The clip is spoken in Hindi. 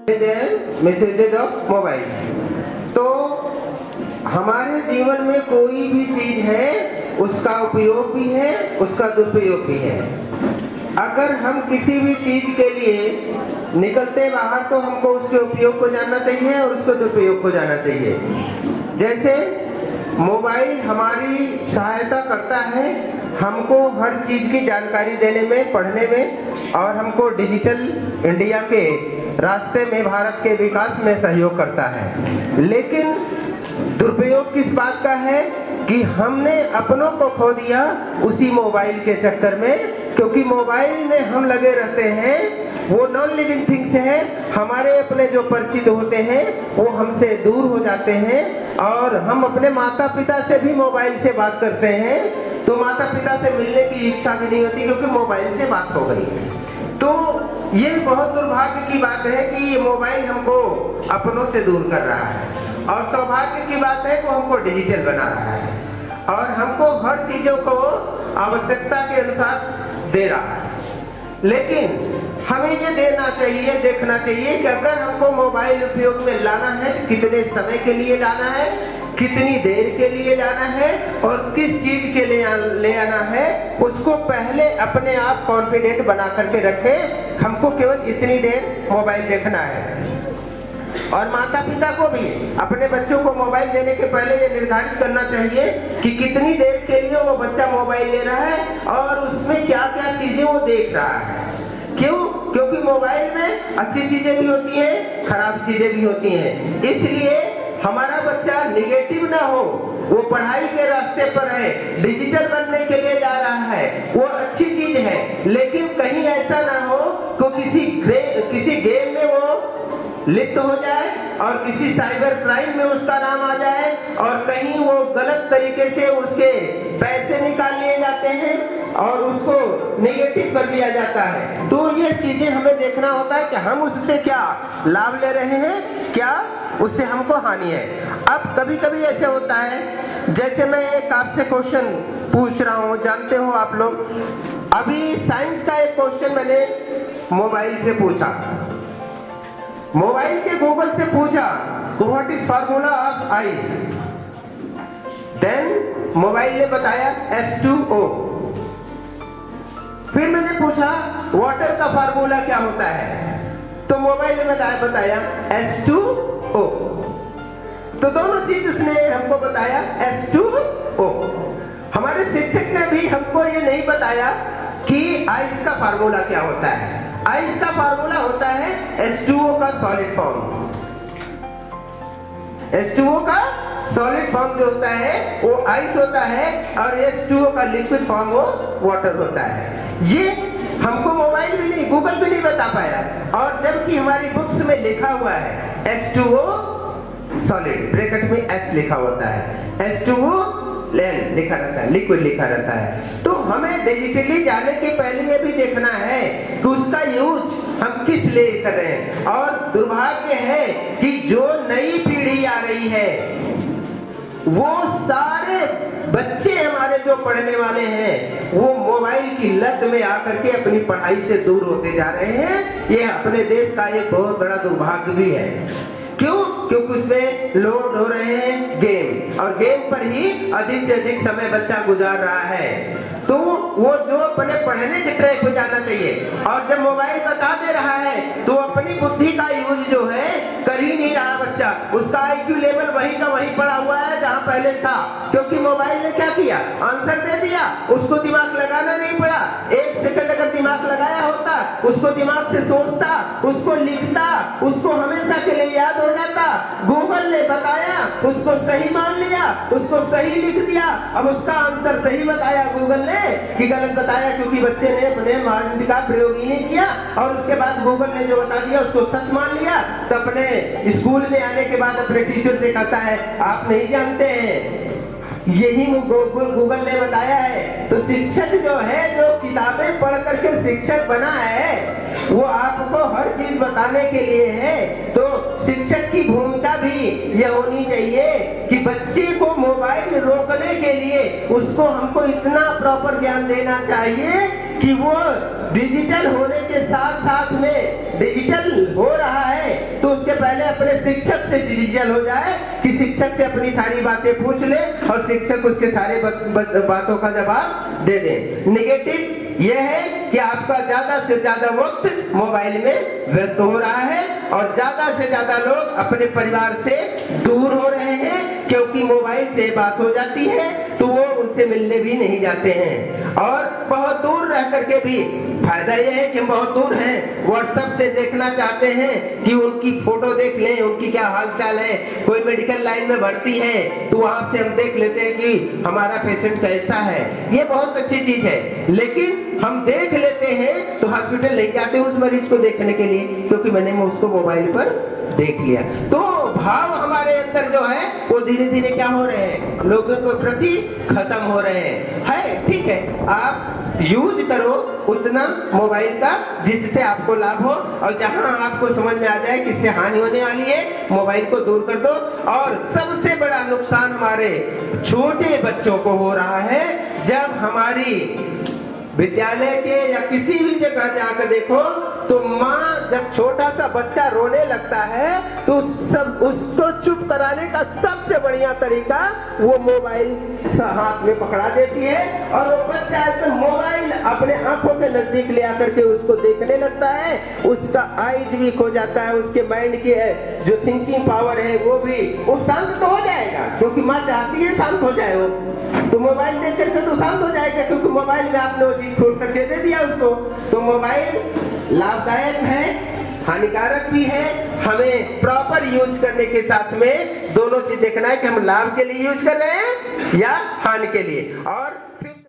Messages of mobile. तो हमारे जीवन में कोई भी चीज है उसका उपयोग भी है, उसका दुरुपयोग भी है। अगर हम किसी भी चीज के लिए निकलते बाहर तो हमको उसके उपयोग को जानना चाहिए और उसके दुरुपयोग को जानना चाहिए। जैसे मोबाइल हमारी सहायता करता है हमको हर चीज की जानकारी देने में, पढ़ने में, और हमको डिजिटल इंडिया के रास्ते में भारत के विकास में सहयोग करता है। लेकिन दुरुपयोग किस बात का है कि हमने अपनों को खो दिया उसी मोबाइल के चक्कर में, क्योंकि मोबाइल में हम लगे रहते हैं। वो नॉन लिविंग थिंग्स है, हमारे अपने जो परिचित होते हैं वो हमसे दूर हो जाते हैं, और हम अपने माता पिता से भी मोबाइल से बात करते हैं तो माता पिता से मिलने की इच्छा भी नहीं होती क्योंकि मोबाइल से बात हो गई। तो ये बहुत दुर्भाग्य की बात है कि ये मोबाइल हमको अपनों से दूर कर रहा है, और सौभाग्य की बात है वो हमको डिजिटल बना रहा है और हमको हर चीजों को आवश्यकता के अनुसार दे रहा है। लेकिन हमें ये देना चाहिए, देखना चाहिए कि अगर हमको मोबाइल उपयोग में लाना है तो कितने समय के लिए लाना है, कितनी देर के लिए लाना है और किस चीज के लिए ले आना है, उसको पहले अपने आप कॉन्फिडेंट बना करके रखें। हमको केवल इतनी देर मोबाइल देखना है। और माता पिता को भी अपने बच्चों को मोबाइल देने के पहले ये निर्धारित करना चाहिए कि कितनी देर के लिए वो बच्चा मोबाइल ले रहा है और उसमें क्या क्या चीजें वो देख रहा है। क्यों? क्योंकि मोबाइल में अच्छी चीजें भी होती हैं, खराब चीजें भी होती हैं। इसलिए हमारा बच्चा निगेटिव ना हो, वो पढ़ाई के रास्ते पर है, डिजिटल बनने के लिए जा रहा है, वो अच्छी चीज है। लेकिन कहीं ऐसा ना हो कि किसी गेम में वो लिप्त हो जाए और किसी साइबर क्राइम में उसका नाम आ जाए और कहीं वो गलत तरीके से उसके पैसे निकाल लिए जाते हैं और उसको नेगेटिव कर दिया जाता है। तो ये चीजें हमें देखना होता है कि हम उससे क्या लाभ ले रहे हैं, क्या उससे हमको हानि है। अब कभी कभी ऐसे होता है, जैसे मैं एक आपसे क्वेश्चन पूछ रहा हूँ, जानते हो आप लोग, अभी साइंस का एक क्वेश्चन मैंने मोबाइल से पूछा, मोबाइल के गूगल से पूछा what is formula of ice, then mobile ने बताया H2O। फिर मैंने पूछा वाटर का फार्मूला क्या होता है, तो मोबाइल ने बताया H2O। तो दोनों चीज उसने हमको बताया H2O। हमारे शिक्षक ने भी हमको ये नहीं बताया कि आइस का फार्मूला क्या होता है। आइस का फार्मूला होता है H2O का सॉलिड फॉर्म। H2O का सॉलिड फॉर्म जो होता है वो आइस होता है और H2O का लिक्विड फॉर्म वो वाटर होता है। ये हमको मोबाइल भी नहीं, गूगल भी नहीं बता पाया, और जबकि हमारी बुक्स में लिखा हुआ है H2O सॉलिड, ब्रैकेट में S लिखा होता है, H2O लिखा रहता है, लिक्विड लिखा रहता है। तो हमें डिजिटली जाने के पहले ये भी देखना है कि उसका यूज हम किस लिए कर रहे हैं। और दुर्भाग्य है कि जो नई पीढ़ी आ रही है वो सारे बच्चे हमारे जो पढ़ने वाले हैं वो मोबाइल की लत में आकर के अपनी पढ़ाई से दूर होते जा रहे हैं। ये अपने देश का एक बहुत बड़ा दुर्भाग्य भी है। क्यों? क्योंकि उसमें लोड हो रहे हैं गेम, और गेम पर ही अधिक से अधिक समय बच्चा गुजार रहा है। तो वो जो अपने पढ़ने के ट्रैक पे जाना चाहिए, और जब मोबाइल बता दे रहा है तो अपनी बुद्धि का यूज जो है कर ही नहीं रहा बच्चा। उसका IQ लेवल वहीं का वहीं पड़ा हुआ है जहां पहले था, क्योंकि मोबाइल ने क्या किया, आंसर दे दिया, उसको दिमाग लगाना नहीं पड़ा। 1 सेकंड अगर दिमाग लगाया होता, उसको दिमाग से सोचता, उसको लिखता, उसको हमेशा के लिए याद हो जाता। गूगल ने बताया, उसको सही मान लिया, उसको सही लिख दिया। अब उसका आंसर सही बताया गूगल ने कि गलत बताया, क्योंकि बच्चे ने अपने माइंड का प्रयोग ही नहीं किया, और उसके बाद गूगल ने जो बता दिया उसको सच मान लिया। तो अपने स्कूल में आने के बाद अपने टीचर से कहता है आप नहीं जानते हैं, यही गूगल ने बताया है। तो शिक्षक जो है, जो किताबें पढ़ करके शिक्षक बना है, वो आपको हर चीज बताने के लिए है। तो शिक्षक की भूमिका भी यह होनी चाहिए कि बच्चे को मोबाइल रोकने के लिए उसको हमको इतना प्रॉपर ज्ञान देना चाहिए कि वो डिजिटल होने के साथ साथ में डिजिटल हो रहा है तो उसके पहले अपने शिक्षक से डिजिटल हो जाए, कि शिक्षक से अपनी सारी बातें पूछ ले और शिक्षक उसके सारे बातों का जवाब दे दे। नेगेटिव यह है कि आपका ज्यादा से ज्यादा वक्त मोबाइल में व्यस्त हो रहा है और ज्यादा से ज्यादा लोग अपने परिवार से दूर हो रहे हैं, क्योंकि मोबाइल से बात हो जाती है तो वो उनसे मिलने भी नहीं जाते हैं। और बहुत दूर रह करके भी फायदा यह है कि हम बहुत दूर हैं, व्हाट्सएप से देखना चाहते हैं कि उनकी फोटो देख लें, उनकी क्या हाल चाल है। कोई मेडिकल लाइन में भर्ती है तो वहां से हम देख लेते हैं कि हमारा पेशेंट कैसा है। ये बहुत अच्छी चीज है, लेकिन हम देख लेते हैं तो हॉस्पिटल ले जाते हैं उस मरीज को देखने के लिए, क्योंकि मैंने उसको मोबाइल पर देख लिया। तो भाव हमारे अंदर जो है वो धीरे धीरे क्या हो रहे हैं, लोगों के प्रति खत्म हो रहे हैं। है ठीक है, आप यूज करो उतना मोबाइल का जिससे आपको लाभ हो, और जहां आपको समझ में आ जाए कि इससे हानि होने वाली है, मोबाइल को दूर कर दो। और सबसे बड़ा नुकसान हमारे छोटे बच्चों को हो रहा है। जब हमारी विद्यालय के या किसी भी जगह जाकर देखो तो माँ जब छोटा सा बच्चा रोने लगता है तो सब उसको चुप कराने का सबसे बढ़िया तरीका वो मोबाइल हाथ में पकड़ा देती है, और वो बच्चा तो मोबाइल अपने आंखों के नजदीक ले आकर के उसको देखने लगता है। उसका आईज वीक हो जाता है, उसके माइंड की जो थिंकिंग पावर है वो शांत तो हो जाएगा, क्योंकि माँ चाहती है शांत हो जाए वो, तो मोबाइल देख करके तो शांत हो जाएगा, क्योंकि मोबाइल में आपने वो चीज खोल करके दे दिया उसको। तो मोबाइल लाभदायक है, हानिकारक भी है। हमें प्रॉपर यूज करने के साथ में दोनों चीज देखना है कि हम लाभ के लिए यूज कर रहे हैं या हानि के लिए। और